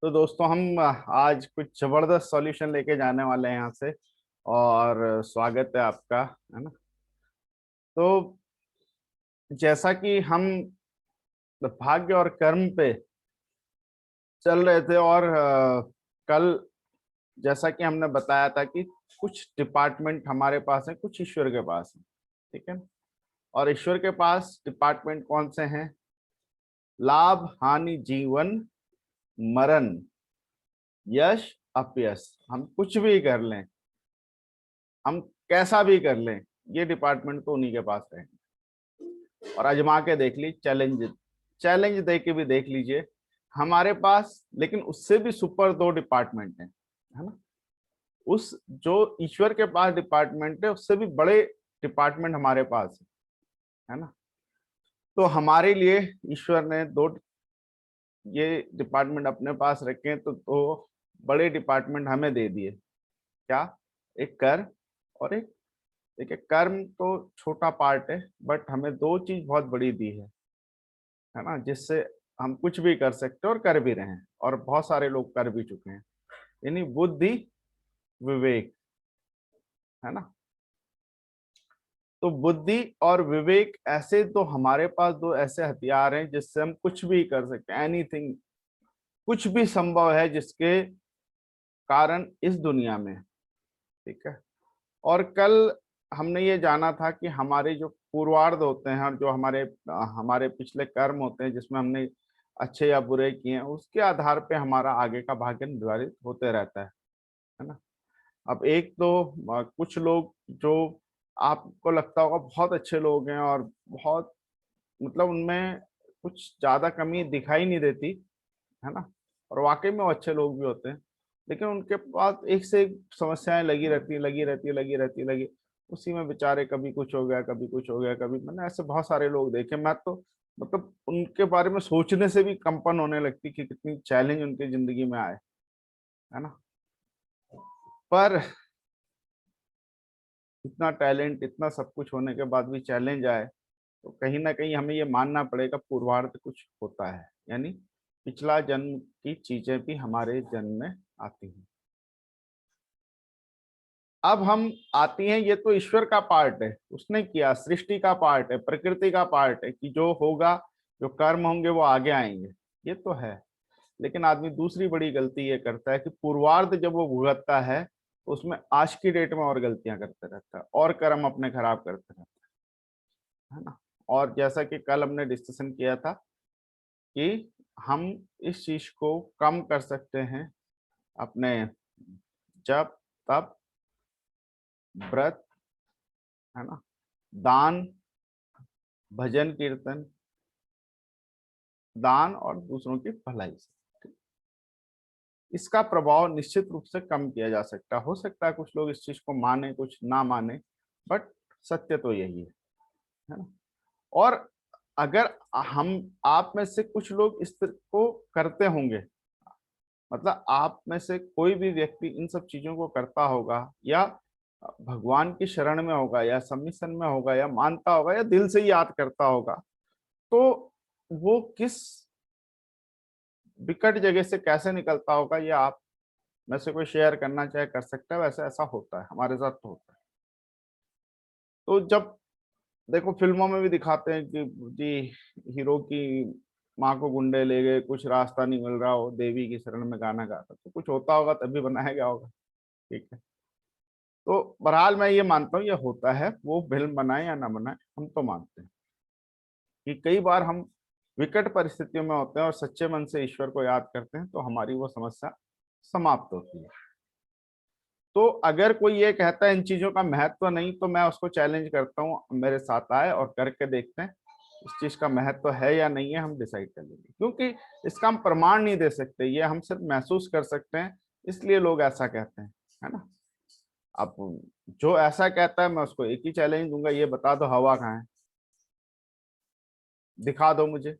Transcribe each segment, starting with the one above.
तो दोस्तों हम आज कुछ जबरदस्त सॉल्यूशन लेके जाने वाले हैं यहाँ से। और स्वागत है आपका, है ना। तो जैसा कि हम भाग्य और कर्म पे चल रहे थे, और कल जैसा कि हमने बताया था कि कुछ डिपार्टमेंट हमारे पास है, कुछ ईश्वर के पास है। ठीक है। और ईश्वर के पास डिपार्टमेंट कौन से हैं? लाभ, हानि, जीवन, मरण, यश, अपयश। हम कुछ भी कर लें, हम कैसा भी कर लें, ये डिपार्टमेंट तो उन्हीं के पास है। और आजमा के देख ली, चैलेंज चैलेंज दे के भी देख लीजिए हमारे पास। लेकिन उससे भी सुपर दो डिपार्टमेंट हैं, है ना। उस जो ईश्वर के पास डिपार्टमेंट है, उससे भी बड़े डिपार्टमेंट हमारे पास है ना। तो हमारे लिए ईश्वर ने दो ये डिपार्टमेंट अपने पास रखे, तो दो बड़े डिपार्टमेंट हमें दे दिए। क्या? एक कर्म और एक, देखिए कर्म तो छोटा पार्ट है, बट हमें दो चीज बहुत बड़ी दी है ना, जिससे हम कुछ भी कर सकते हैं और कर भी रहे हैं, और बहुत सारे लोग कर भी चुके हैं। यानी बुद्धि, विवेक, है ना। तो बुद्धि और विवेक ऐसे तो हमारे पास दो ऐसे हथियार हैं जिससे हम कुछ भी कर सकते हैं। एनीथिंग, कुछ भी संभव है जिसके कारण इस दुनिया में। ठीक है। और कल हमने ये जाना था कि हमारे जो पूर्वार्ध होते हैं और जो हमारे हमारे पिछले कर्म होते हैं, जिसमें हमने अच्छे या बुरे किए हैं, उसके आधार पे हमारा आगे का भाग्य निर्धारित होते रहता है ना। अब एक तो कुछ लोग जो आपको लगता होगा बहुत अच्छे लोग हैं, और बहुत मतलब उनमें कुछ ज्यादा कमी दिखाई नहीं देती, है ना। और वाकई में वो अच्छे लोग भी होते हैं, लेकिन उनके पास एक से एक समस्याएं लगी रहती लगी उसी में बेचारे, कभी कुछ हो गया, कभी कुछ हो गया, कभी, मैंने ऐसे बहुत सारे लोग देखे। मैं तो मतलब उनके बारे में सोचने से भी कंपन होने लगती कि कितनी चैलेंज उनकी जिंदगी में आए, है ना। पर इतना टैलेंट, इतना सब कुछ होने के बाद भी चैलेंज आए, तो कहीं ना कहीं हमें ये मानना पड़ेगा पूर्वार्ध कुछ होता है। यानी पिछला जन्म की चीजें भी हमारे जन्म में आती हैं। अब हम आती हैं, ये तो ईश्वर का पार्ट है, उसने किया, सृष्टि का पार्ट है, प्रकृति का पार्ट है कि जो होगा, जो कर्म होंगे वो आगे आएंगे, ये तो है। लेकिन आदमी दूसरी बड़ी गलती ये करता है कि पूर्वार्ध जब वो भुगतता है, तो उसमें आज की डेट में और गलतियां करते रहता है, और कर्म अपने खराब करते रहता है ना। और जैसा कि कल हमने डिस्कशन किया था कि हम इस चीज को कम कर सकते हैं अपने जप, तप, व्रत, है ना, दान, भजन कीर्तन, दान और दूसरों की भलाई से। इसका प्रभाव निश्चित रूप से कम किया जा सकता है। हो सकता है कुछ लोग इस चीज को माने, कुछ ना माने, बट सत्य तो यही है ना। और अगर हम, आप में से कुछ लोग इस तरह को करते होंगे, मतलब आप में से कोई भी व्यक्ति इन सब चीजों को करता होगा, या भगवान की शरण में होगा, या सबमिशन में होगा, या मानता होगा, या दिल से ही याद करता होगा, तो वो किस विकट जगह से कैसे निकलता होगा, ये आप में से कोई शेयर करना चाहे कर सकता है। वैसे ऐसा होता है, हमारे साथ तो होता है। तो जब देखो फिल्मों में भी दिखाते हैं कि जी हीरो की माँ को गुंडे ले गए, कुछ रास्ता नहीं मिल रहा हो, देवी की शरण में गाना गाता, तो कुछ होता होगा तभी बनाया गया होगा। ठीक है। तो बहरहाल मैं ये मानता हूँ ये होता है, वो फिल्म बनाए या ना बनाए, हम तो मानते हैं कि कई बार हम विकट परिस्थितियों में होते हैं और सच्चे मन से ईश्वर को याद करते हैं, तो हमारी वो समस्या समाप्त होती है। तो अगर कोई ये कहता है इन चीजों का महत्व नहीं, तो मैं उसको चैलेंज करता हूँ, मेरे साथ आए और करके देखते हैं इस चीज का महत्व है या नहीं है, हम डिसाइड कर लेंगे। क्योंकि इसका हम प्रमाण नहीं दे सकते, ये हम सिर्फ महसूस कर सकते हैं, इसलिए लोग ऐसा कहते हैं, है ना। अब जो ऐसा कहता है, मैं उसको एक ही चैलेंज दूंगा, ये बता दो हवा कहाँ है, दिखा दो मुझे।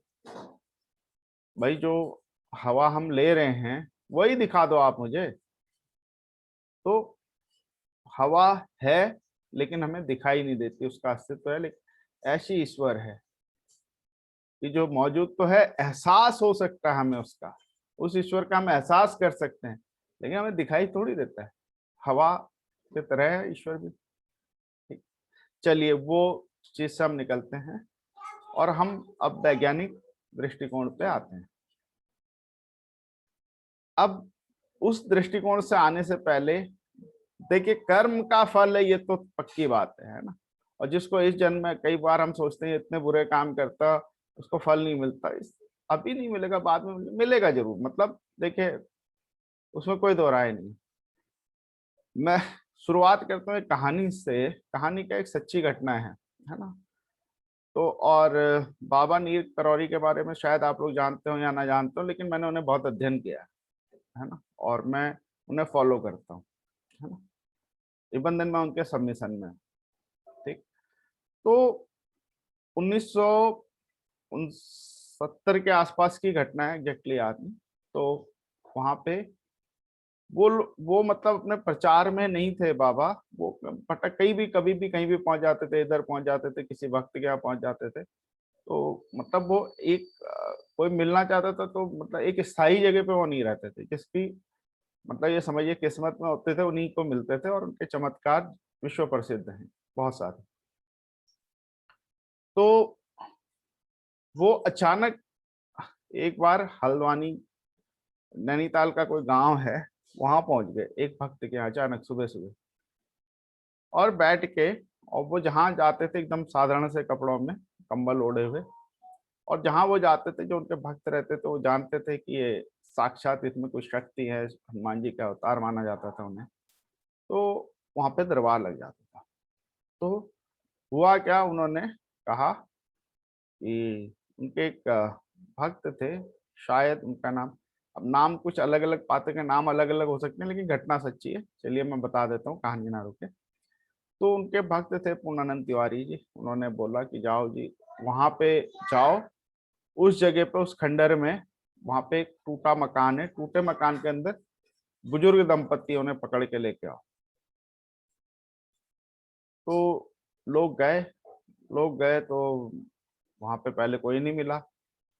भाई जो हवा हम ले रहे हैं वही दिखा दो आप मुझे। तो हवा है, लेकिन हमें दिखाई नहीं देती, उसका अस्तित्व है, लेकिन ऐसी ईश्वर है कि जो मौजूद तो है, एहसास हो सकता है हमें उसका, उस ईश्वर का हम एहसास कर सकते हैं, लेकिन हमें दिखाई थोड़ी देता है। हवा की तरह है ईश्वर भी। ठीक। चलिए वो चीज से हम निकलते हैं और हम अब वैज्ञानिक दृष्टिकोण पे आते हैं। अब उस दृष्टिकोण से आने से पहले देखिए, कर्म का फल है, ये तो पक्की बात है ना। और जिसको इस जन्म में, कई बार हम सोचते हैं इतने बुरे काम करता, उसको फल नहीं मिलता, इस अभी नहीं मिलेगा, बाद में मिलेगा जरूर। मतलब देखिए, उसमें कोई दो राय नहीं। मैं शुरुआत करता हूँ एक कहानी से। कहानी का एक सच्ची घटना है ना। तो और बाबा नीर करौरी के बारे में शायद आप लोग जानते हो या ना जानते हो, लेकिन मैंने उन्हें बहुत अध्ययन किया है ना, और मैं उन्हें फॉलो करता हूँ, है ना। इवन दिन मैं उनके सबमिशन में हूँ। ठीक। तो 1969 के आसपास की घटना है, एग्जैक्टली याद नहीं। तो वहां पे वो मतलब अपने प्रचार में नहीं थे बाबा। वो पटक कहीं भी कभी भी कहीं भी पहुंच जाते थे, इधर पहुंच जाते थे, किसी भक्त के यहाँ पहुंच जाते थे। तो मतलब वो एक कोई मिलना चाहता था तो मतलब एक स्थायी जगह पे वो नहीं रहते थे, जिसकी मतलब ये समझिए किस्मत में होते थे, उन्हीं को मिलते थे, और उनके चमत्कार विश्व प्रसिद्ध हैं बहुत सारे। तो वो अचानक एक बार हल्द्वानी, नैनीताल का कोई गांव है, वहां पहुंच गए एक भक्त के यहाँ अचानक सुबह सुबह। और बैठ के, और वो जहाँ जाते थे एकदम साधारण से कपड़ों में, कंबल ओढ़े हुए, और जहाँ वो जाते थे, जो उनके भक्त रहते थे, वो जानते थे कि ये साक्षात इसमें कुछ शक्ति है, हनुमान जी का अवतार माना जाता था उन्हें। तो वहां पे दरबार लग जाता था। तो हुआ क्या, उन्होंने कहा कि उनके एक भक्त थे, शायद उनका नाम, अब नाम कुछ अलग अलग, पात्र के नाम अलग अलग हो सकते हैं, लेकिन घटना सच्ची है, चलिए मैं बता देता हूँ, कहानी ना रुके। तो उनके भक्त थे पूर्णानंद तिवारी जी। उन्होंने बोला कि जाओ जी, वहां पे जाओ, उस जगह पे, उस खंडर में, वहां पे एक टूटा मकान है, टूटे मकान के अंदर बुजुर्ग दंपति उन्हें पकड़ के लेके आओ। तो लोग गए लोग गए तो वहां पे पहले कोई नहीं मिला।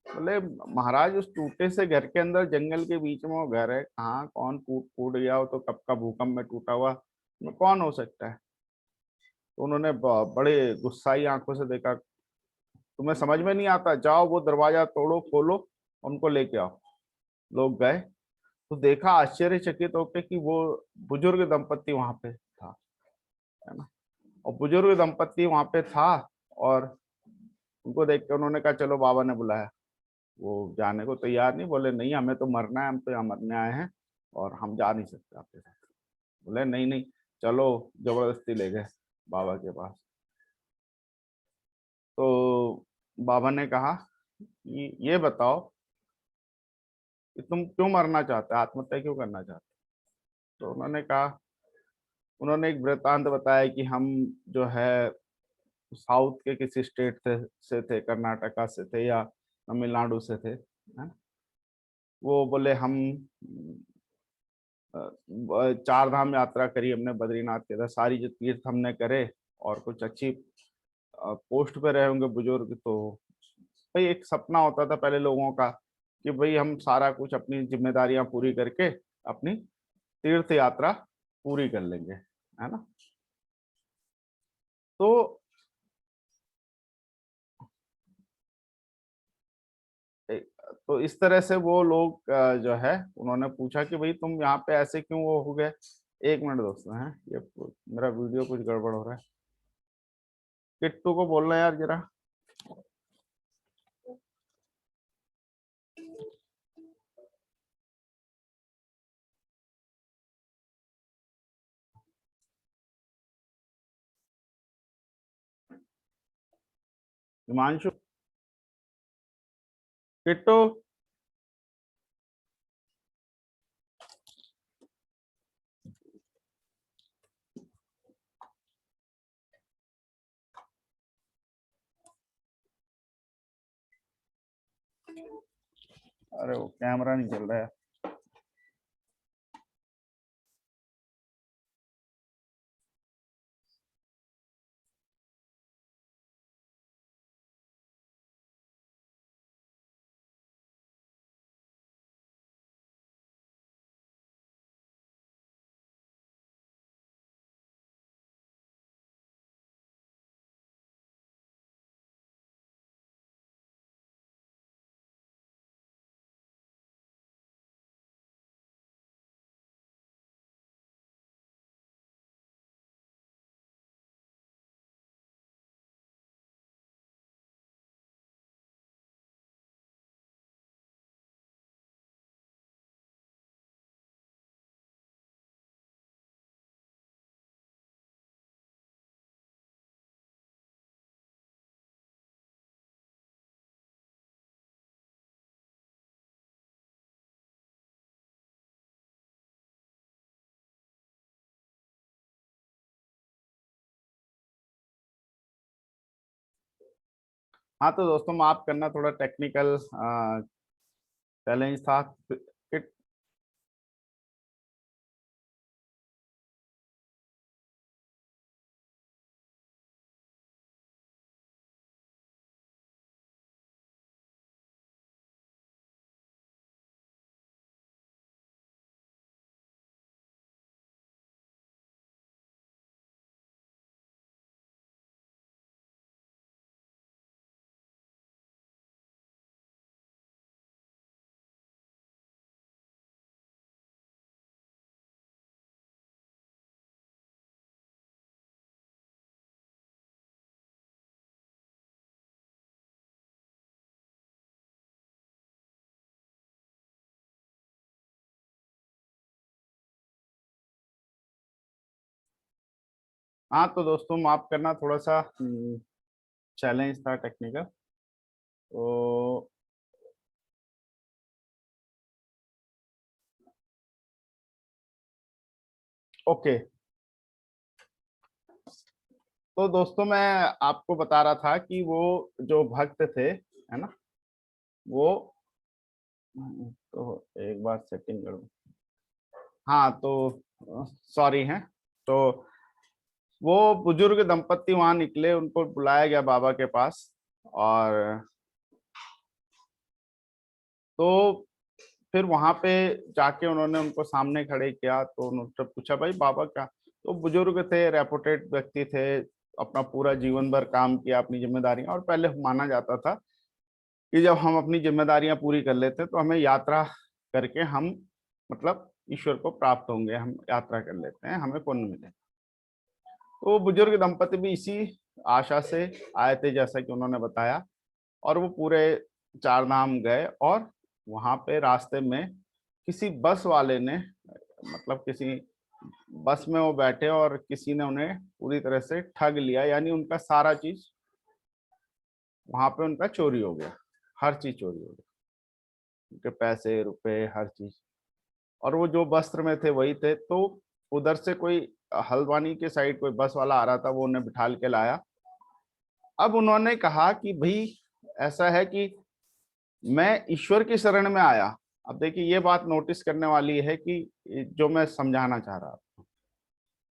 बोले महाराज, उस टूटे से घर के अंदर जंगल के बीच में वो घर है, कहाँ कौन टूट फूट गया हो, तो कब का भूकंप में टूटा हुआ, में कौन हो सकता है। तो उन्होंने बड़े गुस्साई आंखों से देखा, तुम्हें समझ में नहीं आता, जाओ वो दरवाजा तोड़ो, खोलो, उनको लेके आओ। लोग गए तो देखा आश्चर्यचकित होकर कि वो बुजुर्ग दंपति वहां पे था, है ना। और बुजुर्ग दंपति वहां पे था, और उनको देख के उन्होंने कहा चलो, बाबा ने बुलाया। वो जाने को तैयार नहीं, बोले नहीं, हमें तो मरना है, हम तो यहाँ मरने आए हैं, और हम जा नहीं सकते आपके साथ। बोले नहीं नहीं, चलो, जबरदस्ती ले गए बाबा के पास। तो बाबा ने कहा ये बताओ कि तुम क्यों मरना चाहते हो, आत्महत्या क्यों करना चाहते हो। तो उन्होंने कहा, उन्होंने एक वृत्तांत बताया कि हम जो है साउथ के किसी स्टेट से थे, कर्नाटका से थे या तमिलनाडु से थे, है। वो बोले हम चार धाम यात्रा करी हमने, बद्रीनाथ के इधर सारी जो तीर्थ हमने करे, और कुछ अच्छी पोस्ट पे रहे होंगे बुजुर्ग। तो भाई एक सपना होता था पहले लोगों का कि भाई हम सारा कुछ अपनी जिम्मेदारियां पूरी करके अपनी तीर्थ यात्रा पूरी कर लेंगे, है ना। तो तो इस तरह से वो लोग जो है, उन्होंने पूछा कि भाई तुम यहाँ पे ऐसे क्यों वो हो गए। एक मिनट दोस्तों, हैं ये मेरा वीडियो कुछ गड़बड़ हो रहा है। किट्टू को बोलना यार जरा। हिमांशु, किट्टू। अरे वो कैमरा नहीं चल रहा है। हाँ तो दोस्तों माफ करना, थोड़ा टेक्निकल चैलेंज था। हाँ तो दोस्तों माफ करना, थोड़ा सा चैलेंज था टेक्निकल। तो ओके, तो दोस्तों मैं आपको बता रहा था कि वो जो भक्त थे, है ना, वो तो एक बार सेटिंग करूँ। हाँ तो सॉरी है। तो वो बुजुर्ग दंपत्ति वहां निकले, उनको बुलाया गया बाबा के पास। और तो फिर वहां पे जाके उन्होंने उनको सामने खड़े किया, तो उन्होंने पूछा भाई बाबा क्या। तो बुजुर्ग थे, रेपुटेड व्यक्ति थे, अपना पूरा जीवन भर काम किया, अपनी जिम्मेदारियां, और पहले माना जाता था कि जब हम अपनी जिम्मेदारियां पूरी कर लेते हैं तो हमें यात्रा करके हम मतलब ईश्वर को प्राप्त होंगे, हम यात्रा कर लेते हैं, हमें पुण्य मिले। तो वो बुजुर्ग दंपति भी इसी आशा से आए थे, जैसा कि उन्होंने बताया। और वो पूरे चार धाम गए, और वहां पे रास्ते में किसी बस वाले ने, मतलब किसी बस में वो बैठे और किसी ने उन्हें पूरी तरह से ठग लिया, यानी उनका सारा चीज वहां पे उनका चोरी हो गया, हर चीज चोरी हो गई, उनके पैसे रुपए हर चीज। और वो जो वस्त्र में थे वही थे। तो उधर से कोई हल्द्वानी के साइड कोई बस वाला आ रहा था, वो उन्हें बिठाल के लाया। अब उन्होंने कहा कि भाई ऐसा है कि मैं ईश्वर की शरण में आया। अब देखिए ये बात नोटिस करने वाली है कि जो मैं समझाना चाह रहा था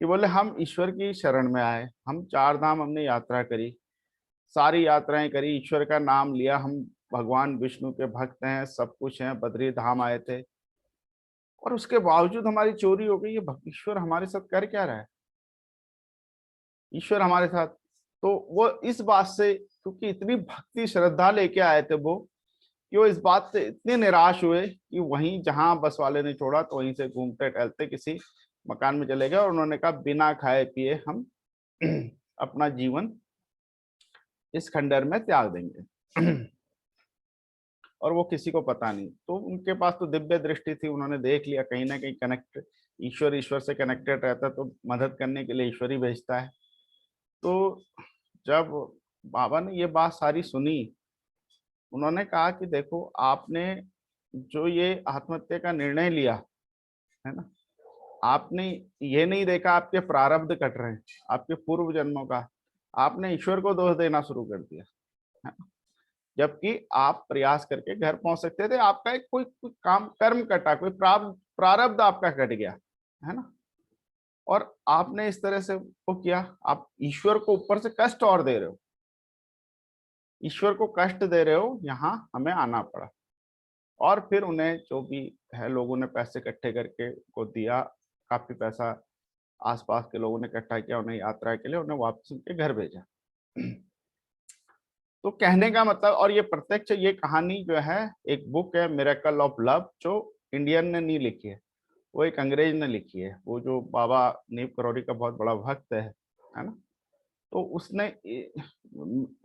कि बोले हम ईश्वर की शरण में आए, हम चार धाम हमने यात्रा करी, सारी यात्राएं करी, ईश्वर का नाम लिया, हम भगवान विष्णु के भक्त हैं, सब कुछ हैं, बद्री धाम आए थे, और उसके बावजूद हमारी चोरी हो गई। ये ईश्वर हमारे साथ कर क्या रहा है, ईश्वर हमारे साथ। तो वो इस बात से, क्योंकि इतनी भक्ति श्रद्धा लेके आए थे वो, कि वो इस बात से इतने निराश हुए कि वहीं जहां बस वाले ने छोड़ा तो वहीं से घूमते टहलते किसी मकान में चले गए, और उन्होंने कहा बिना खाए पिए हम अपना जीवन इस खंडर में त्याग देंगे। और वो किसी को पता नहीं। तो उनके पास तो दिव्य दृष्टि थी, उन्होंने देख लिया कहीं ना कहीं कनेक्ट, ईश्वर ईश्वर से कनेक्टेड रहता है, तो मदद करने के लिए ईश्वर ही भेजता है। तो जब बाबा ने ये बात सारी सुनी, उन्होंने कहा कि देखो आपने जो ये आत्महत्या का निर्णय लिया है ना, आपने ये नहीं देखा आपके प्रारब्ध कट रहे हैं, आपके पूर्व जन्मों का, आपने ईश्वर को दोष देना शुरू कर दिया है ना? जबकि आप प्रयास करके घर पहुंच सकते थे, आपका एक कोई काम कर्म कटा, कोई प्रारब्ध आपका कट गया है ना, और आपने इस तरह से वो किया, आप ईश्वर को ऊपर से कष्ट और दे रहे हो, ईश्वर को कष्ट दे रहे हो, यहाँ हमें आना पड़ा। और फिर उन्हें जो भी है लोगों ने पैसे इकट्ठे करके को दिया, काफी पैसा आसपास के लोगों ने इकट्ठा किया, उन्हें यात्रा के लिए उन्हें वापस उनके घर भेजा। तो कहने का मतलब, और ये प्रत्यक्ष ये कहानी जो है, एक बुक है मिरेकल ऑफ लव, जो इंडियन ने नहीं लिखी है, वो एक अंग्रेज ने लिखी है, वो जो बाबा नीव करौरी का बहुत बड़ा भक्त है ना। तो उसने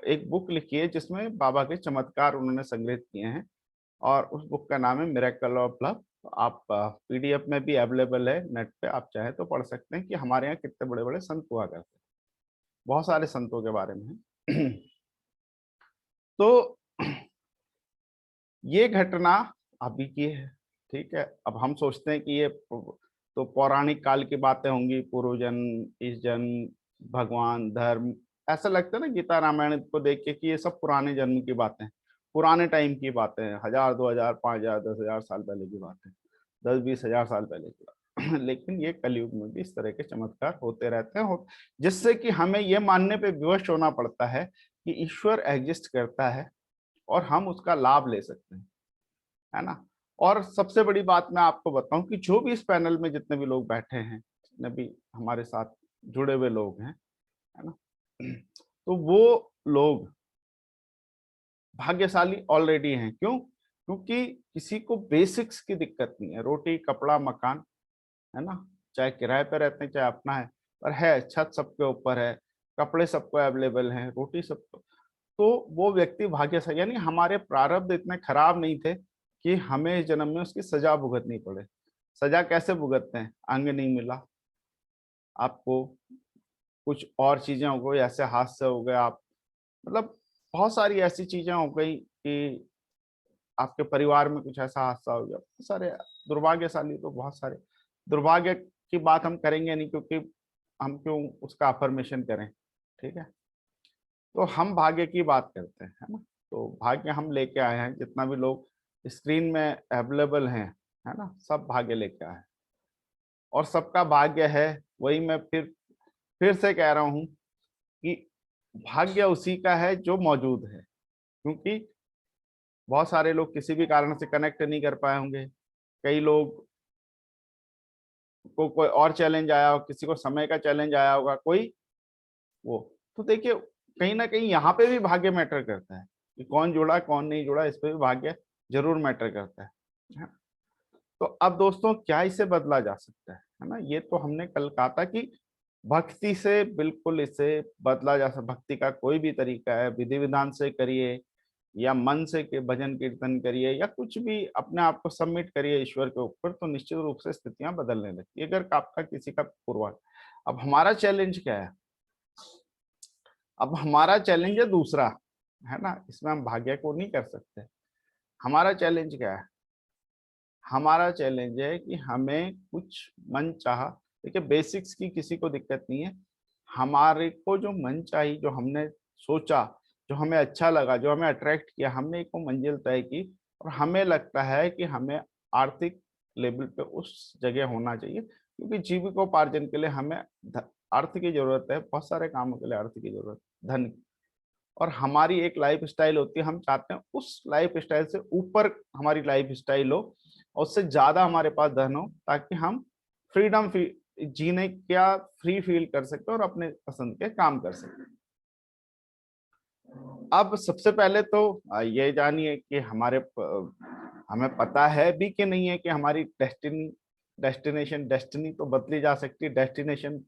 एक बुक लिखी है जिसमें बाबा के चमत्कार उन्होंने संग्रहित किए हैं, और उस बुक का नाम है मिरेकल ऑफ लव। आप पीडीएफ में भी अवेलेबल है नेट पे, आप चाहे तो पढ़ सकते हैं कि हमारे यहाँ कितने बड़े बड़े संत हुआ करते हैं, बहुत सारे संतों के बारे में है। तो ये घटना अभी की है, ठीक है। अब हम सोचते हैं कि ये तो पौराणिक काल की बातें होंगी, पूर्व जन्म, इस जन्म, भगवान, धर्म, ऐसा लगता है ना गीता रामायण को देख के कि ये सब पुराने जन्म की बातें, पुराने टाइम की बातें हैं, 1000 2000 5000 10,000 साल पहले की बातें, 10-20 हजार साल पहले की बात। लेकिन ये कलयुग में भी इस तरह के चमत्कार होते रहते हैं, जिससे कि हमें ये मानने पे विवश होना पड़ता है कि ईश्वर एग्जिस्ट करता है और हम उसका लाभ ले सकते हैं, है ना। और सबसे बड़ी बात मैं आपको बताऊं कि जो भी इस पैनल में जितने भी लोग बैठे हैं, जितने भी हमारे साथ जुड़े हुए लोग हैं, है ना, तो वो लोग भाग्यशाली ऑलरेडी हैं। क्यों? क्योंकि किसी को बेसिक्स की दिक्कत नहीं है, रोटी कपड़ा मकान, है ना, चाहे किराए पे रहते हैं चाहे अपना है, पर है छत सबके ऊपर है, कपड़े सबको अवेलेबल हैं, रोटी सबको, तो वो व्यक्ति भाग्यशाली। यानी हमारे प्रारब्ध इतने खराब नहीं थे कि हमें इस जन्म में उसकी सजा भुगतनी पड़े। सजा कैसे भुगतते हैं? अंग नहीं मिला आपको, कुछ और चीजें हो गई, ऐसे हादसे हो गए, आप मतलब बहुत सारी ऐसी चीजें हो गई कि आपके परिवार में कुछ ऐसा हादसा हो गया, बहुत सारे दुर्भाग्यशाली, तो बहुत सारे दुर्भाग्य की बात हम करेंगे नहीं, क्योंकि हम क्यों उसका अफर्मेशन करें, ठीक है। तो हम भाग्य की बात करते हैं, है ना। तो भाग्य हम लेके आए हैं, जितना भी लोग स्क्रीन में अवेलेबल हैं, है ना, सब भाग्य लेके आए हैं, और सबका भाग्य है। वही मैं फिर से कह रहा हूँ कि भाग्य उसी का है जो मौजूद है, क्योंकि बहुत सारे लोग किसी भी कारण से कनेक्ट नहीं कर पाए होंगे, कई लोग को कोई और चैलेंज आया हो, किसी को समय का चैलेंज आया होगा, कोई वो, तो देखिए कहीं ना कहीं यहाँ पे भी भाग्य मैटर करता है कि कौन जुड़ा कौन नहीं जुड़ा, इस पे भी भाग्य जरूर मैटर करता है। तो अब दोस्तों क्या इसे बदला जा सकता है ना, ये तो हमने कल कहा था कि भक्ति से बिल्कुल इसे बदला जा सकता। भक्ति का कोई भी तरीका है, विधि विधान से करिए या मन से के भजन कीर्तन करिए या कुछ भी अपने आप को सबमिट करिए ईश्वर के ऊपर, तो निश्चित रूप से स्थितियां बदलने लगती है। अगर आपका किसी का पूर्वज, अब हमारा चैलेंज क्या है? अब हमारा चैलेंज है दूसरा, है ना, इसमें हम भाग्य को नहीं कर सकते। हमारा चैलेंज क्या है? हमारा चैलेंज है कि हमें कुछ मन चाहा, देखिए बेसिक्स की किसी को दिक्कत नहीं है, हमारे को जो मन चाही, जो हमने सोचा, जो हमें अच्छा लगा, जो हमें अट्रैक्ट किया, हमने एक वो मंजिल तय की, और हमें लगता है कि हमें आर्थिक लेवल पे उस जगह होना चाहिए, क्योंकि जीविकोपार्जन के लिए हमें अर्थ की जरूरत है, बहुत सारे कामों के लिए अर्थ की जरूरत, धन की। और हमारी एक लाइफ स्टाइल होती है, हम चाहते हैं उस लाइफ स्टाइल से ऊपर हमारी लाइफ स्टाइल हो, और उससे ज्यादा हमारे पास धन हो, ताकि हम फ्रीडम जीने का फ्री फील कर सकते और अपने पसंद के काम कर सकते। अब सबसे पहले तो ये जानिए कि हमें पता है भी कि नहीं है कि हमारी डेस्टिनी तो बदली जा सकती है, डेस्टिनेशन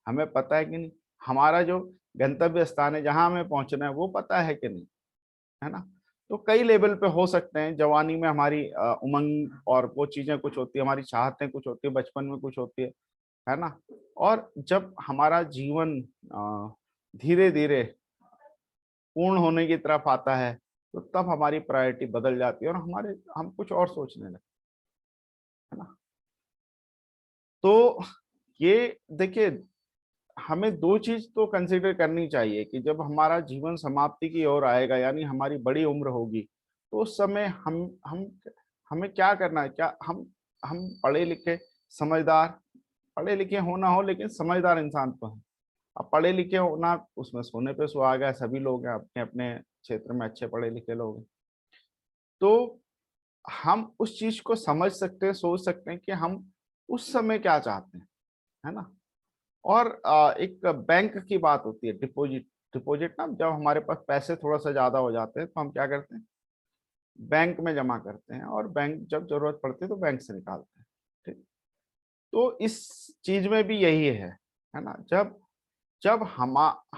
हमें पता है कि नहीं, हमारा जो गंतव्य स्थान है जहां हमें पहुंचना है वो पता है कि नहीं, है ना। तो कई लेवल पे हो सकते हैं, जवानी में हमारी उमंग और वो चीजें कुछ होती है, हमारी चाहतें कुछ होती है, बचपन में कुछ होती है ना। और जब हमारा जीवन धीरे धीरे पूर्ण होने की तरफ आता है, तो तब हमारी प्रायोरिटी बदल जाती है और हम कुछ और सोचने लगते हैं, है ना। तो ये देखिए, हमें दो चीज तो कंसीडर करनी चाहिए कि जब हमारा जीवन समाप्ति की ओर आएगा, यानी हमारी बड़ी उम्र होगी, तो उस समय हम हमें क्या करना है? क्या हम पढ़े लिखे समझदार, पढ़े लिखे होना हो लेकिन समझदार इंसान तो है। अब पढ़े लिखे होना, उसमें सोने पे सुहागा है, सभी लोग हैं अपने अपने क्षेत्र में अच्छे पढ़े लिखे लोग हैं। तो हम उस चीज को समझ सकते हैं, सोच सकते हैं कि हम उस समय क्या चाहते हैं, है ना। और एक बैंक की बात होती है, डिपॉजिट। डिपॉजिट ना, जब हमारे पास पैसे थोड़ा सा ज्यादा हो जाते हैं तो हम क्या करते हैं? बैंक में जमा करते हैं, और बैंक जब जरूरत पड़ती है तो बैंक से निकालते हैं, ठीक। तो इस चीज में भी यही है ना। जब जब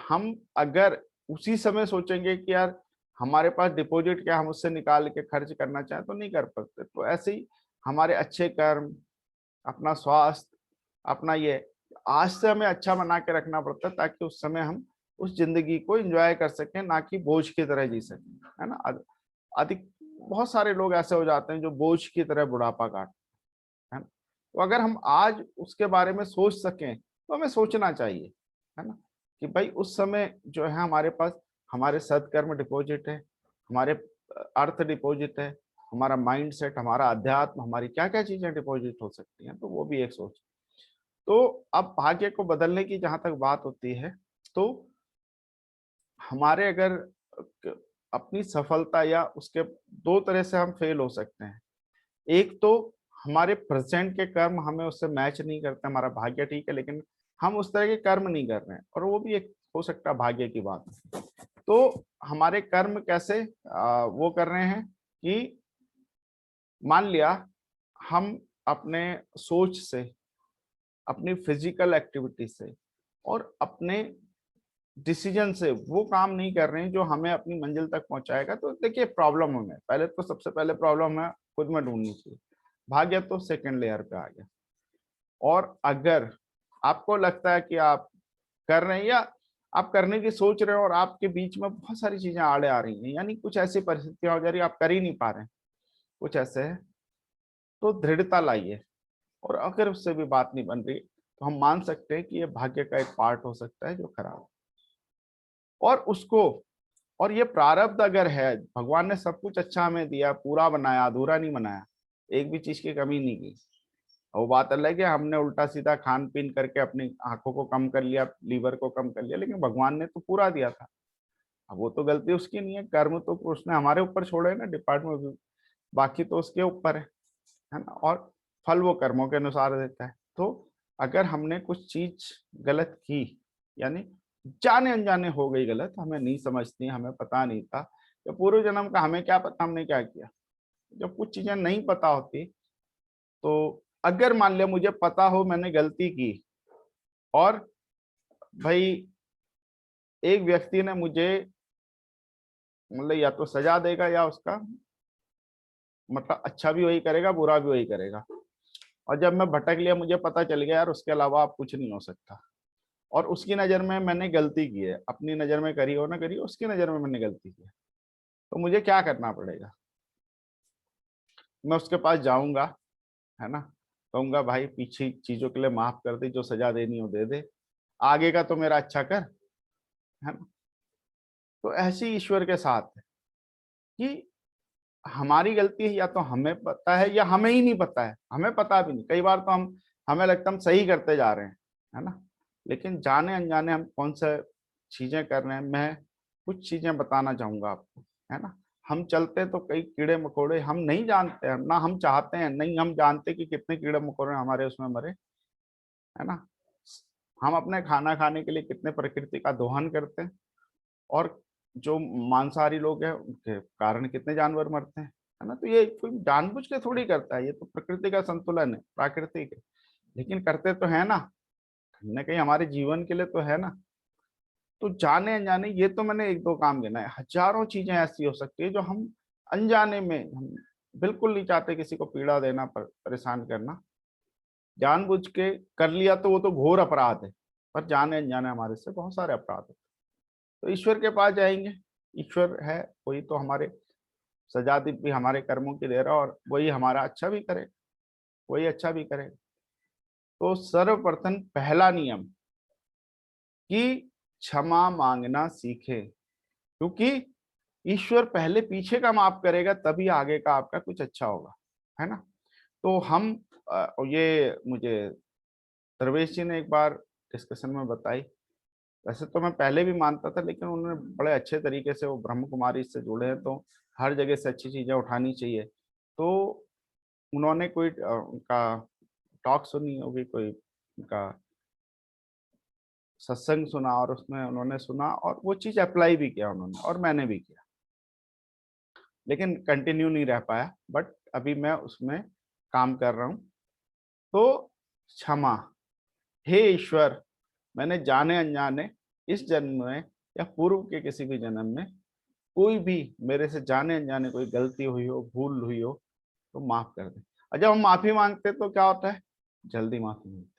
हम अगर उसी समय सोचेंगे कि यार हमारे पास डिपॉजिट क्या, हम उससे निकाल के खर्च करना चाहें तो नहीं कर पाते। तो ऐसे ही हमारे अच्छे कर्म, अपना स्वास्थ्य, अपना ये आज से हमें अच्छा बना के रखना पड़ता है, ताकि उस समय हम उस जिंदगी को एंजॉय कर सकें, ना कि बोझ की तरह जी सकें, है ना। अधिक बहुत सारे लोग ऐसे हो जाते हैं जो बोझ की तरह बुढ़ापा काटते हैं, है ना। तो अगर हम आज उसके बारे में सोच सकें तो हमें सोचना चाहिए, है ना, कि भाई उस समय जो है हमारे पास हमारे सत्कर्म डिपॉजिट है, हमारे अर्थ डिपॉजिट है, हमारा माइंड सेट, हमारा अध्यात्म, हमारी क्या क्या चीजें डिपॉजिट हो सकती हैं, तो वो भी एक सोच। तो अब भाग्य को बदलने की जहां तक बात होती है, तो हमारे अगर अपनी सफलता या उसके दो तरह से हम फेल हो सकते हैं। एक तो हमारे प्रेजेंट के कर्म हमें उससे मैच नहीं करते, हमारा भाग्य ठीक है लेकिन हम उस तरह के कर्म नहीं कर रहे हैं, और वो भी एक हो सकता है भाग्य की बात। तो हमारे कर्म कैसे वो कर रहे हैं कि मान लिया हम अपने सोच से, अपनी फिजिकल एक्टिविटी से और अपने डिसीजन से वो काम नहीं कर रहे हैं जो हमें अपनी मंजिल तक पहुंचाएगा, तो देखिए प्रॉब्लम हमें पहले तो सबसे पहले प्रॉब्लम है खुद में ढूंढनी चाहिए। भाग्य तो सेकंड लेयर पे आ गया। और अगर आपको लगता है कि आप कर रहे हैं या आप करने की सोच रहे हो और आपके बीच में बहुत सारी चीजें आड़े आ रही हैं, यानी कुछ ऐसी परिस्थितियां हो जा रही है आप कर ही नहीं पा रहे हैं, कुछ ऐसे है, तो दृढ़ता लाइए। और अगर उससे भी बात नहीं बन रही तो हम मान सकते हैं कि ये भाग्य का एक पार्ट हो सकता है जो खराब है। और उसको, और ये प्रारब्ध अगर है, भगवान ने सब कुछ अच्छा हमें दिया, पूरा बनाया, अधूरा नहीं बनाया, एक भी चीज की कमी नहीं की। वो बात अलग है हमने उल्टा सीधा खान पीन करके अपनी आंखों को कम कर लिया, लीवर को कम कर लिया, लेकिन भगवान ने तो पूरा दिया था। अब वो तो गलती उसकी नहीं है, कर्म तो उसने हमारे ऊपर छोड़े ना डिपार्टमेंट, बाकी तो उसके ऊपर है ना। और फल वो कर्मों के अनुसार देता है। तो अगर हमने कुछ चीज गलत की, यानी जाने अनजाने हो गई गलत, हमें नहीं समझती, हमें पता नहीं था, या पूर्व जन्म का हमें क्या पता हमने क्या किया। जब कुछ चीजें नहीं पता होती, तो अगर मान लिया मुझे पता हो मैंने गलती की, और भाई एक व्यक्ति ने मुझे मतलब या तो सजा देगा या उसका मतलब अच्छा भी वही करेगा बुरा भी वही करेगा, और जब मैं भटक लिया मुझे पता चल गया यार उसके अलावा आप कुछ नहीं हो सकता, और उसकी नजर में मैंने गलती की है, अपनी नजर में करी हो ना करी हो, उसकी नजर में मैंने गलती की है, तो मुझे क्या करना पड़ेगा। मैं उसके पास जाऊंगा, है ना, कहूंगा भाई पीछे चीजों के लिए माफ कर दे, जो सजा देनी हो दे दे, आगे का तो मेरा अच्छा कर, है ना। तो ऐसी ईश्वर के साथ है कि हमारी गलती है, या तो हमें पता है या हमें ही नहीं पता है, हमें पता भी नहीं, कई बार तो हमें लगता है हम सही करते जा रहे हैं, है ना, लेकिन जाने अनजाने हम कौन सा चीजें कर रहे हैं। मैं कुछ चीजें बताना चाहूंगा आपको, है ना। हम चलते तो कई कीड़े मकोड़े हम नहीं जानते हैं ना, हम चाहते हैं नहीं, हम जानते कि कितने कीड़े मकोड़े हमारे उसमें मरे, है ना। हम अपने खाना खाने के लिए कितने प्रकृति का दोहन करते हैं, और जो मांसाहारी लोग हैं उनके कारण कितने जानवर मरते हैं, है ना। तो ये कोई जानबूझ के थोड़ी करता है, ये तो प्रकृति का संतुलन है, प्राकृतिक है, लेकिन करते तो है ना, कहीं ना कहीं हमारे जीवन के लिए तो है ना। तो जाने अनजाने ये तो मैंने एक दो काम गिना है, हजारों चीजें ऐसी हो सकती है जो हम अनजाने में, हम बिल्कुल नहीं चाहते किसी को पीड़ा देना, परेशान करना, जानबूझ के कर लिया तो वो तो घोर अपराध है, पर जाने अनजाने हमारे से बहुत सारे अपराध है। तो ईश्वर के पास जाएंगे, ईश्वर है, वही तो हमारे सजा भी हमारे कर्मों की दे रहा है, और वही हमारा अच्छा भी करे, वही अच्छा भी करे। तो सर्वप्रथम पहला नियम कि क्षमा मांगना सीखे, क्योंकि ईश्वर पहले पीछे का माफ करेगा तभी आगे का आपका कुछ अच्छा होगा, है ना। तो हम ये मुझे दरवेश जी ने एक बार डिस्कशन में बताई, वैसे तो मैं पहले भी मानता था, लेकिन उन्होंने बड़े अच्छे तरीके से, वो ब्रह्म कुमारी से जुड़े हैं तो हर जगह से अच्छी चीजें उठानी चाहिए। तो उन्होंने कोई उनका टॉक सुनी होगी, कोई उनका सत्संग सुना, और उसमें उन्होंने सुना और वो चीज अप्लाई भी किया उन्होंने, और मैंने भी किया, लेकिन कंटिन्यू नहीं रह पाया, बट अभी मैं उसमें काम कर रहा हूँ। तो क्षमा, हे ईश्वर, मैंने जाने अनजाने इस जन्म में या पूर्व के किसी भी जन्म में कोई भी मेरे से जाने अनजाने कोई गलती हुई हो, भूल हुई हो, तो माफ कर दे। और जब हम माफी मांगते तो क्या होता है, जल्दी माफी मिलती,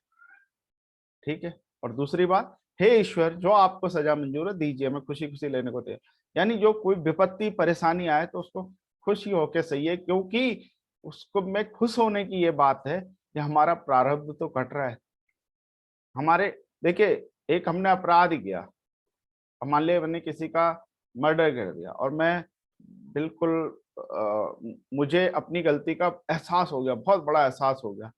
ठीक है। और दूसरी बात, हे ईश्वर, जो आपको सजा मंजूर है दीजिए, मैं खुशी खुशी लेने को तैयार। यानी जो कोई विपत्ति परेशानी आए तो उसको खुशी होके सही है, क्योंकि उसको मैं खुश होने की ये बात है कि हमारा प्रारब्ध तो कट रहा है। हमारे देखिए एक हमने अपराध किया, अब मान लिया मैंने किसी का मर्डर कर दिया और मैं बिल्कुल मुझे अपनी गलती का एहसास हो गया, बहुत बड़ा एहसास हो गया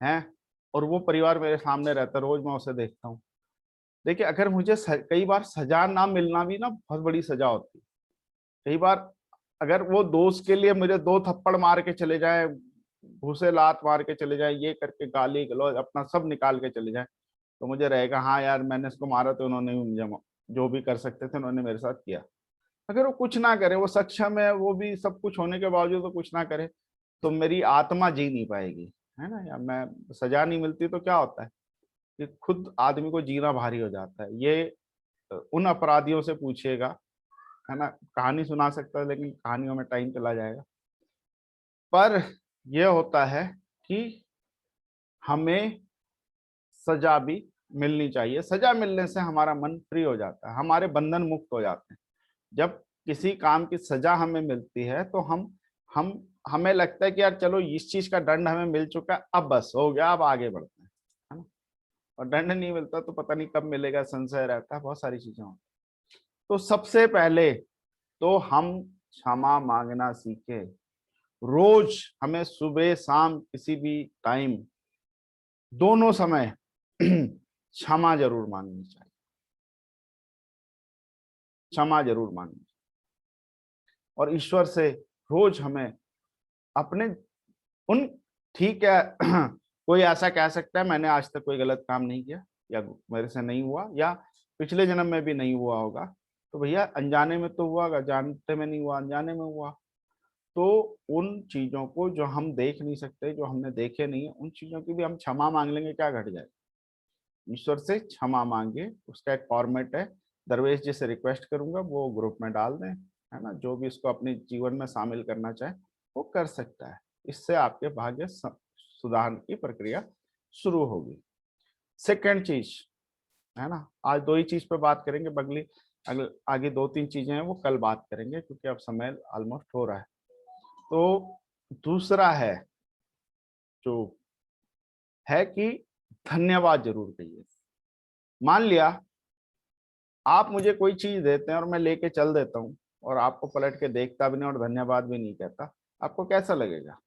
है, और वो परिवार मेरे सामने रहता है, रोज मैं उसे देखता हूँ। देखिए, अगर मुझे कई बार सजा ना मिलना भी ना बहुत बड़ी सजा होती है। कई बार अगर वो दोस्त के लिए मुझे 2 थप्पड़ मार के चले जाए, घूंसे लात मार के चले जाए, ये करके गाली गलौज अपना सब निकाल के चले जाए, तो मुझे रहेगा हाँ यार, मैंने इसको मारा तो उन्होंने भी मुझे जो भी कर सकते थे उन्होंने मेरे साथ किया। अगर वो कुछ ना करे, वो सक्षम है, वो भी सब कुछ होने के बावजूद तो कुछ ना करे, तो मेरी आत्मा जी नहीं पाएगी, है ना। या मैं सजा नहीं मिलती तो क्या होता है कि खुद आदमी को जीना भारी हो जाता है। ये उन अपराधियों से पूछिएगा, है ना। कहानी सुना सकता है लेकिन कहानियों में टाइम चला जाएगा। पर यह होता है कि हमें सजा भी मिलनी चाहिए। सजा मिलने से हमारा मन फ्री हो जाता है, हमारे बंधन मुक्त हो जाते हैं। जब किसी काम की सजा हमें मिलती है तो हम हमें लगता है कि यार चलो इस चीज का दंड हमें मिल चुका है, अब बस हो गया, अब आगे बढ़ते हैं, है ना। और दंड नहीं मिलता तो पता नहीं कब मिलेगा, संशय रहता है, बहुत सारी चीजें होती। तो सबसे पहले तो हम क्षमा मांगना सीखे। रोज हमें सुबह शाम किसी भी टाइम, दोनों समय क्षमा जरूर मांगनी चाहिए, क्षमा जरूर मांगनी चाहिए। और ईश्वर से रोज हमें अपने उन, ठीक है कोई ऐसा कह सकता है मैंने आज तक कोई गलत काम नहीं किया, या मेरे से नहीं हुआ, या पिछले जन्म में भी नहीं हुआ होगा, तो भैया अनजाने में तो हुआ होगा, जानते में नहीं हुआ, अनजाने में हुआ। तो उन चीजों को जो हम देख नहीं सकते, जो हमने देखे नहीं है, उन चीजों की भी हम क्षमा मांग लेंगे, क्या घट जाए। ईश्वर से क्षमा मांगे, उसका एक फॉर्मेट है, दरवेश जी से रिक्वेस्ट करूंगा वो ग्रुप में डाल दें, है ना। जो भी इसको अपने जीवन में शामिल करना चाहे वो कर सकता है। इससे आपके भाग्य सुधार की प्रक्रिया शुरू होगी। सेकंड चीज, है ना, आज 2 ही चीज पे बात करेंगे, बगली अगले आगे 2-3 चीजें हैं वो कल बात करेंगे, क्योंकि अब समय ऑलमोस्ट हो रहा है। तो दूसरा है जो है कि धन्यवाद जरूर कहिए। मान लिया आप मुझे कोई चीज देते हैं और मैं लेके चल देता हूँ, और आपको पलट के देखता भी नहीं और धन्यवाद भी नहीं कहता, आपको कैसा लगेगा।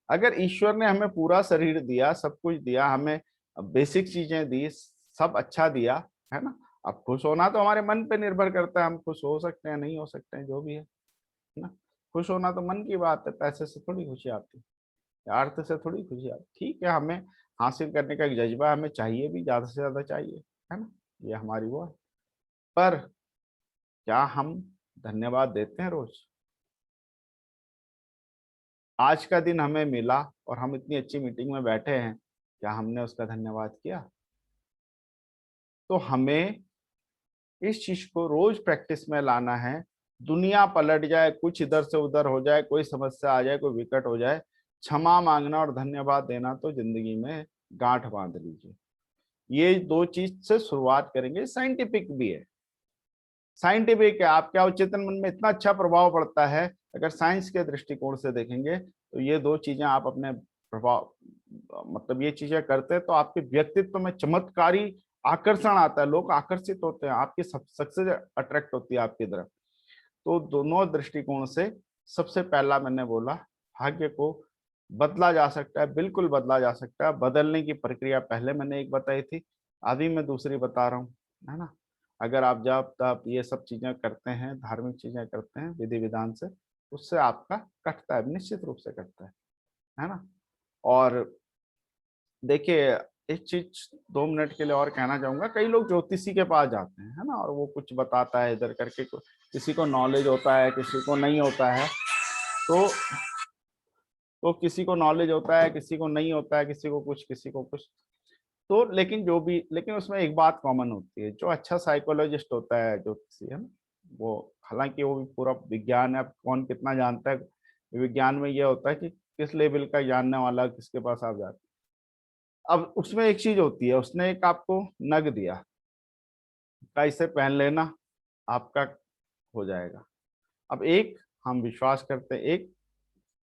अगर ईश्वर ने हमें पूरा शरीर दिया, सब कुछ दिया, हमें बेसिक चीजें दी, सब अच्छा दिया, है ना। अब खुश होना तो हमारे मन पे निर्भर करता है, हम खुश हो सकते हैं, नहीं हो सकते हैं, जो भी है ना। खुश होना तो मन की बात है, पैसे से थोड़ी खुशी आती है, अर्थ से थोड़ी खुशी आती। ठीक है, हमें हासिल करने का एक जज्बा हमें चाहिए भी, ज्यादा से ज्यादा चाहिए, है ना। ये हमारी वो है। पर क्या हम धन्यवाद देते हैं रोज। आज का दिन हमें मिला और हम इतनी अच्छी मीटिंग में बैठे हैं, क्या हमने उसका धन्यवाद किया। तो हमें इस चीज को रोज प्रैक्टिस में लाना है। दुनिया पलट जाए, कुछ इधर से उधर हो जाए, कोई समस्या आ जाए, कोई विकट हो जाए, क्षमा मांगना और धन्यवाद देना तो जिंदगी में गांठ बांध लीजिए। ये 2 चीज से शुरुआत करेंगे। साइंटिफिक भी है, साइंटिफिक है, आपके अवचेतन मन में इतना अच्छा प्रभाव पड़ता है। अगर साइंस के दृष्टिकोण से देखेंगे तो ये 2 चीजें आप अपने प्रभाव, मतलब ये चीजें करते हैं तो आपके व्यक्तित्व में चमत्कारी आकर्षण आता है, लोग आकर्षित होते हैं, आपकी सक्सेस अट्रैक्ट होती है आपकी तरफ। तो दोनों दृष्टिकोण से सबसे पहला मैंने बोला, भाग्य को बदला जा सकता है, बिल्कुल बदला जा सकता है। बदलने की प्रक्रिया पहले मैंने एक बताई थी, अभी मैं दूसरी बता रहा हूँ, है ना। अगर आप जब तब ये सब चीजें करते हैं, धार्मिक चीजें करते हैं विधि विधान से, उससे आपका कटता है, निश्चित रूप से कटता है ना। और देखिए, एक चीज 2 मिनट के लिए और कहना चाहूंगा। कई लोग ज्योतिषी के पास जाते हैं, है ना, और वो कुछ बताता है इधर करके, किसी को नॉलेज होता है, किसी को नहीं होता है। तो किसी को नॉलेज होता है, किसी को नहीं होता है, किसी को कुछ, किसी को कुछ। तो लेकिन जो भी, लेकिन उसमें एक बात कॉमन होती है, जो अच्छा साइकोलॉजिस्ट होता है ज्योतिषी, है ना, वो, हालांकि वो भी पूरा विज्ञान है, अब कौन कितना जानता है, विज्ञान में ये होता है कि किस लेवल का जानने वाला किसके पास आप जाते हैं। अब उसमें एक चीज होती है, उसने एक आपको नग दिया, का इसे पहन लेना, आपका हो जाएगा। अब एक हम विश्वास करते हैं, एक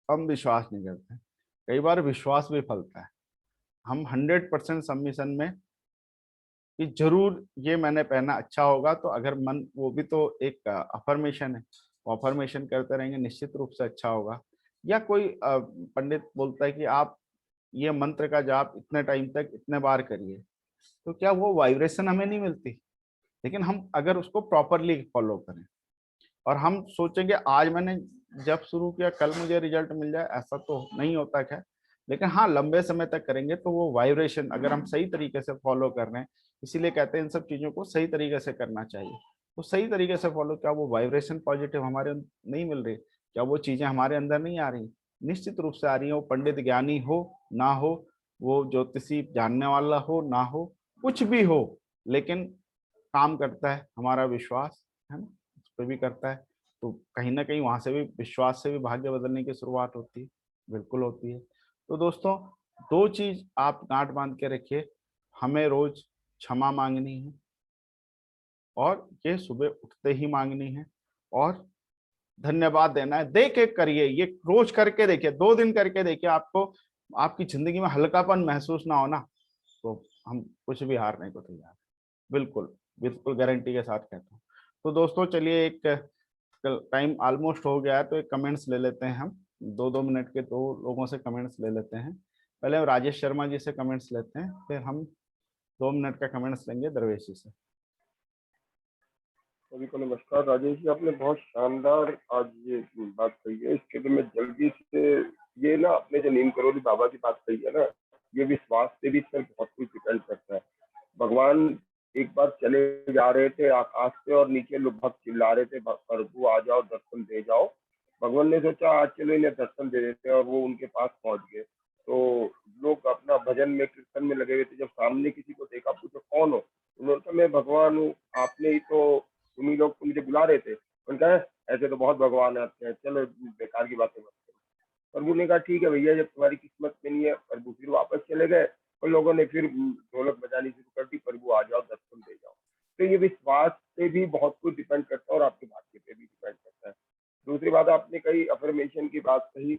हम विश्वास नहीं करते। कई बार विश्वास भी फलता है, हम 100% सबमिशन में कि जरूर ये मैंने पहना अच्छा होगा, तो अगर मन, वो भी तो एक अफर्मेशन है, अफर्मेशन करते रहेंगे निश्चित रूप से अच्छा होगा। या कोई पंडित बोलता है कि आप ये मंत्र का जाप इतने टाइम तक इतने बार करिए, तो क्या वो वाइब्रेशन हमें नहीं मिलती? लेकिन हम अगर उसको प्रॉपरली फॉलो करें और हम सोचेंगे आज मैंने जब शुरू किया कल मुझे रिजल्ट मिल जाए, ऐसा तो नहीं होता है। लेकिन हाँ, लंबे समय तक करेंगे तो वो वाइब्रेशन अगर हम सही तरीके से फॉलो कर रहे हैं, इसीलिए कहते हैं इन सब चीजों को सही तरीके से करना चाहिए। तो सही तरीके से फॉलो, क्या वो वाइब्रेशन पॉजिटिव हमारे नहीं मिल रही? क्या वो चीजें हमारे अंदर नहीं आ रही? निश्चित रूप से आ रही है। वो पंडित ज्ञानी हो ना हो, वो ज्योतिषी जानने वाला हो ना हो, कुछ भी हो, लेकिन काम करता है हमारा विश्वास, है ना, उस पर भी करता है। तो कहीं ना कहीं वहां से भी, विश्वास से भी भाग्य बदलने की शुरुआत होती है, बिल्कुल होती है। तो दोस्तों, दो चीज आप गांठ बांध के रखिए, हमें रोज क्षमा मांगनी है, और ये सुबह उठते ही मांगनी है, और धन्यवाद देना है। दे के करिए, ये रोज करके देखिए, 2 दिन करके देखिए, आपको आपकी जिंदगी में हल्कापन महसूस ना हो ना, तो हम कुछ भी हारने को तैयार हैं। बिल्कुल, बिल्कुल गारंटी के साथ कहता हूँ। तो दोस्तों चलिए, एक टाइम ऑलमोस्ट हो गया है, तो एक कमेंट्स ले लेते हैं हम। 2-2 मिनट के 2 लोगों से कमेंट्स ले लेते हैं। पहले हम राजेश शर्मा जी से कमेंट्स लेते हैं, फिर हम 2 मिनट का कमेंट्स लेंगे दरवेश जी से। सभी को नमस्कार। राजेश जी, आपने बहुत शानदार आज ये बात कही है। इसके लिए मैं जल्दी से, ये ना आपने जो नीम करोली बाबा की बात कही है ना, ये विश्वास से भी सर बहुत कुछ डिपेंड करता है। भगवान एक बार चले जा रहे थे आकाश से, और नीचे लोग बहुत चिल्ला रहे थे, प्रभु आ जाओ, दर्शन दे जाओ। भगवान ने सोचा आज चलो इन्हें दर्शन दे देते हैं, और वो उनके पास पहुंच गए। तो लोग अपना भजन में, कीर्तन में लगे हुए थे। जब सामने किसी को देखा, पूछो कौन हो, उन्होंने कहा मैं भगवान हूँ, आपने ही तो, तुम लोग तो मुझे बुला रहे थे। उन्होंने कहा ऐसे तो बहुत भगवान आते हैं, चलो बेकार की बातें मत करो। प्रभु ने कहा ठीक है भैया, जब तुम्हारी किस्मत में नहीं है। प्रभु फिर वापस चले गए, और लोगों ने फिर ढोलक बजानी शुरू कर दी, प्रभु आ जाओ, दर्शन दे जाओ। तो ये विश्वास पे भी बहुत कुछ डिपेंड करता है, और आपके भाग्य पे भी डिपेंड करता है। दूसरी बात आपने कही, अफर्मेशन की बात कही,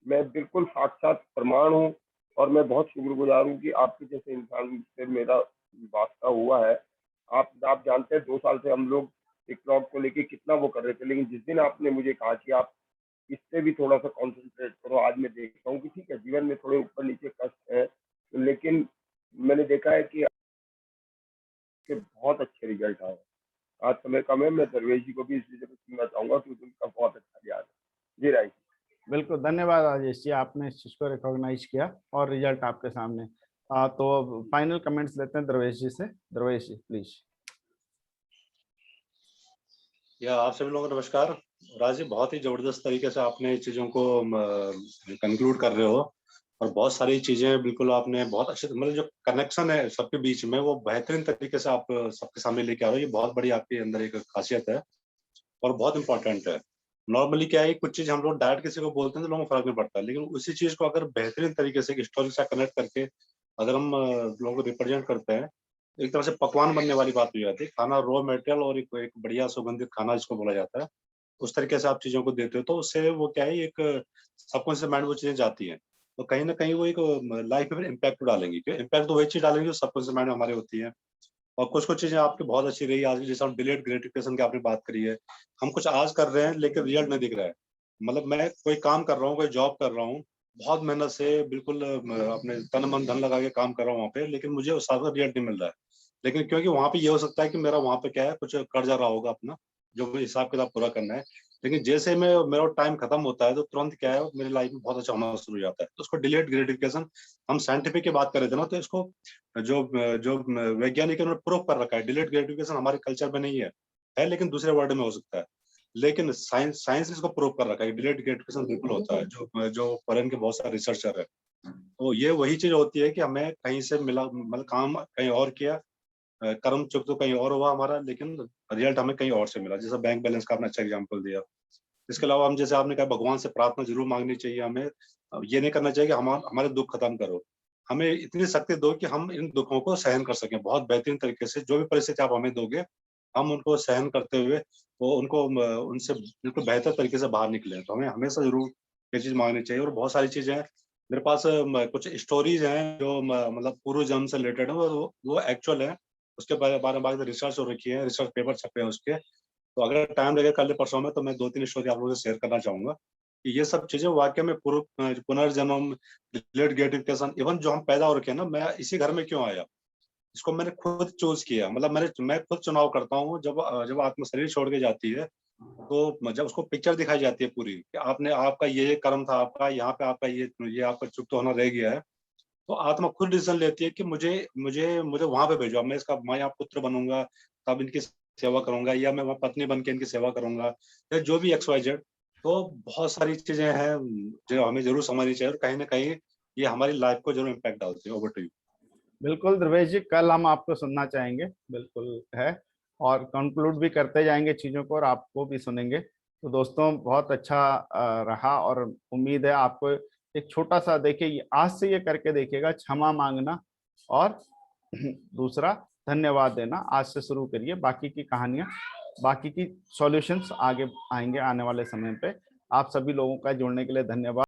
मैं बिल्कुल साक्षात प्रमाण हूँ। और मैं बहुत शुक्रगुजार हूँ कि आपके जैसे इंसान से मेरा वास्ता हुआ है। आप जानते हैं 2 साल से हम लोग टिकटॉक को लेके कितना वो कर रहे थे, लेकिन जिस दिन आपने मुझे कहा कि आप इससे भी थोड़ा सा कॉन्सेंट्रेट करो, आज मैं देखता हूँ कि ठीक है, जीवन में थोड़े ऊपर नीचे कष्ट है, लेकिन मैंने देखा है कि आपके बहुत अच्छे रिजल्ट आए। आज समय कम है, मैं दरवेश जी को भी इस विषय पर सुनना चाहूंगा, क्योंकि उनका बहुत अच्छा ज्ञान है। जी राइट। बिल्कुल, धन्यवाद राजेश जी, आपने इस चीज को रिकॉग्नाइज किया और रिजल्ट आपके सामने। तो फाइनल कमेंट्स लेते हैं दरवेश जी से। दरवेश जी प्लीज। या आप सभी लोगों को नमस्कार। राज जी, बहुत ही जबरदस्त तरीके से आपने चीजों को कंक्लूड कर रहे हो, और बहुत सारी चीजें बिल्कुल आपने बहुत अच्छे, मतलब जो कनेक्शन है सबके बीच में, वो बेहतरीन तरीके से आप सबके सामने लेके आ रहे हो। ये बहुत बड़ी आपके अंदर एक खासियत है और बहुत इंपॉर्टेंट है। नॉर्मली क्या है, कुछ चीज हम लोग डायरेक्ट किसी को बोलते हैं तो लोगों को फर्क नहीं पड़ता, लेकिन उसी चीज को अगर बेहतरीन तरीके से स्टोरी से कनेक्ट करके अगर हम लोगों को रिप्रेजेंट करते हैं, एक तरह से पकवान बनने वाली बात हो जाती है। खाना रॉ मटेरियल और एक बढ़िया सुगंधित खाना जिसको बोला जाता है, उस तरीके से आप चीजों को देते हो, तो उससे वो क्या है, एक सबकॉन्शियस माइंड वो चीजें जाती हैं, तो कहीं ना कहीं वो एक लाइफ में इम्पैक्ट डालेंगी। क्यों इम्पैक्ट तो वही चीज डालेंगी जो सबकॉन्शियस माइंड में हमारे होती है। और कुछ कुछ चीजें आपकी बहुत अच्छी रही आज की, जैसे हम डिलेड ग्रेटिफिकेशन की आपने बात करी है। हम कुछ आज कर रहे हैं लेकिन रिजल्ट नहीं दिख रहा है। मतलब मैं कोई काम कर रहा हूँ, कोई जॉब कर रहा हूँ, बहुत मेहनत से बिल्कुल अपने तन मन धन लगा के काम कर रहा हूँ वहाँ पे, लेकिन मुझे उस रिजल्ट नहीं मिल रहा है। लेकिन क्योंकि वहां पे ये हो सकता है कि मेरा वहां पे क्या है, कुछ कर्जा रहा होगा अपना, जो मुझे हिसाब किताब पूरा करना है। लेकिन जैसे में मेरा टाइम खत्म होता है, तो तुरंत क्या है, मेरी लाइफ में बहुत अच्छा होना शुरू हो जाता है। तो उसको डिलेड ग्रेटिफिकेशन, हम साइंटिफिक की बात कर रहे थे ना, तो इसको जो जो वैज्ञानिक ने प्रूव कर रखा है, डिलेड ग्रेटिफिकेशन हमारे कल्चर में नहीं है लेकिन दूसरे वर्ड में हो सकता है। लेकिन साइंस साइंस ने इसको प्रूव कर रखा है, डिलेड ग्रेटिफिकेशन बिल्कुल होता है। जो फॉरेन के बहुत सारे रिसर्चर है, तो ये वही चीज होती है कि हमें कहीं से मिला, मतलब काम कहीं और किया, कर्म चुक तो कहीं और हुआ हमारा, लेकिन रिजल्ट हमें कहीं और से मिला। जैसे बैंक बैलेंस का आपने अच्छा एग्जाम्पल दिया। इसके अलावा हम, जैसे आपने कहा, भगवान से प्रार्थना जरूर मांगनी चाहिए हमें। ये नहीं करना चाहिए कि हम हमारे दुख खत्म करो, हमें इतनी शक्ति दो कि हम इन दुखों को सहन कर सकें बहुत बेहतरीन तरीके से। जो भी परिस्थिति आप हमें दोगे, हम उनको सहन करते हुए वो उनको उनसे बिल्कुल बेहतर तरीके से बाहर निकले। तो हमें हमेशा जरूर ये चीज मांगनी चाहिए। और बहुत सारी चीजें हैं, मेरे पास कुछ स्टोरीज हैं जो मतलब पूर्व जन्म से रिलेटेड है, वो एक्चुअल है। उसके बारे में रिसर्च हो रखी है, रिसर्च पेपर छपे हैं उसके। तो अगर टाइम लगेगा कल परसों में, तो मैं 2-3 स्टोरी आप लोगों से शेयर करना चाहूंगा कि ये सब चीजें वाकई में पूर्व पुनर्जन्म, डिलेड ग्रेटिफिकेशन, इवन जो हम पैदा हो रखे हैं ना, मैं इसी घर में क्यों आया, इसको मैंने खुद चूज किया। मतलब मैं खुद चुनाव करता हूँ। जब आत्मा शरीर छोड़ के जाती है, तो जब उसको पिक्चर दिखाई जाती है पूरी कि आपने, आपका ये कर्म था, आपका यहाँ पे, आपका ये आपका चुप तो होना रह गया है, तो आत्मा खुद डिसीजन लेती है कि मुझे मुझे मुझे वहां पे भेजो। अब मैं यहाँ पुत्र बनूंगा, तब इनकी सेवा करूंगा, या मैं वहाँ पत्नी बन के इनकी सेवा करूंगा, या जो भी XYZ। तो बहुत सारी चीजें हैं जो हमें जरूर समझनी चाहिए, और कहीं ना कहीं ये हमारी लाइफ को जरूर इम्पैक्ट डालती है। Over to you. बिल्कुल ध्रुवेश जी, कल हम आपको सुनना चाहेंगे, बिल्कुल है। और कंक्लूड भी करते जाएंगे चीज़ों को और आपको भी सुनेंगे। तो दोस्तों, बहुत अच्छा रहा, और उम्मीद है आपको एक छोटा सा, देखिए आज से ये करके देखिएगा, क्षमा मांगना और दूसरा धन्यवाद देना। आज से शुरू करिए, बाकी की कहानियां, बाकी की सॉल्यूशंस आगे आएंगे आने वाले समय पे। आप सभी लोगों का जुड़ने के लिए धन्यवाद।